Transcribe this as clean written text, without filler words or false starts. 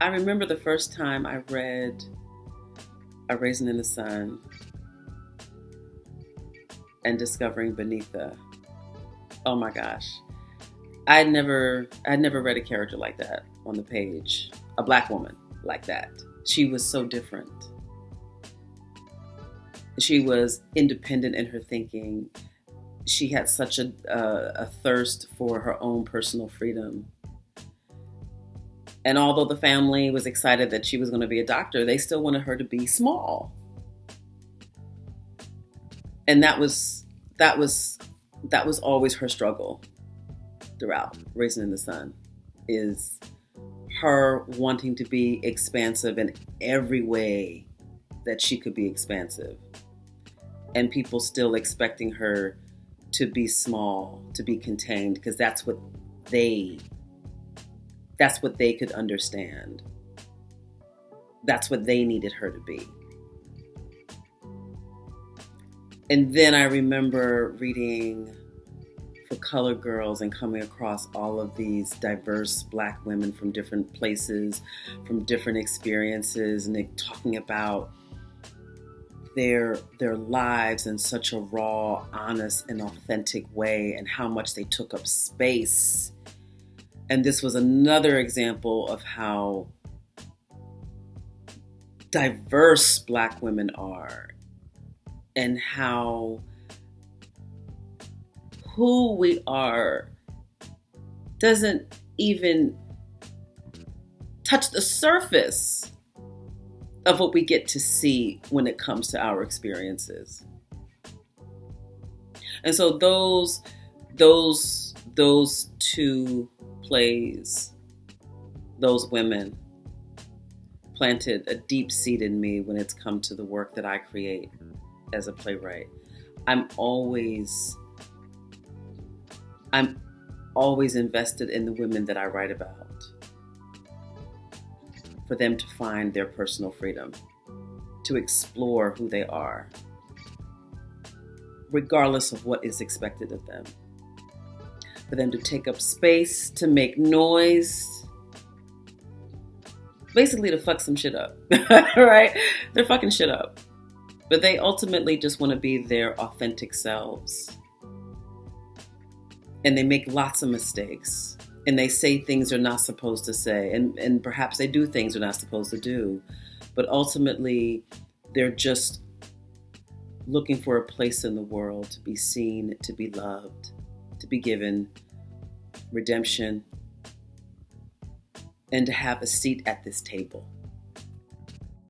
I remember the first time I read A Raisin in the Sun and discovering Beneatha. Oh my gosh. I'd never read a character like that on the page. A Black woman like that. She was so different. She was independent in her thinking. She had such a thirst for her own personal freedom. And although the family was excited that she was going to be a doctor, they still wanted her to be small. And that was always her struggle throughout Raisin in the Sun, is her wanting to be expansive in every way that she could be expansive, and people still expecting her to be small, to be contained, because they that's what they could understand. That's what they needed her to be. And then I remember reading For Color Girls and coming across all of these diverse Black women from different places, from different experiences, and they talking about their lives in such a raw, honest, and authentic way, and how much they took up space. And this was another example of how diverse Black women are, and how who we are doesn't even touch the surface of what we get to see when it comes to our experiences. And so those two plays, those women, planted a deep seed in me when it's come to the work that I create as a playwright. I'm always invested in the women that I write about, for them to find their personal freedom, to explore who they are, regardless of what is expected of them, for them to take up space, to make noise, basically to fuck some shit up, right? They're fucking shit up. But they ultimately just want to be their authentic selves. And they make lots of mistakes. And they say things they're not supposed to say. And perhaps they do things they're not supposed to do. But ultimately, they're just looking for a place in the world to be seen, to be loved, to be given redemption, and to have a seat at this table.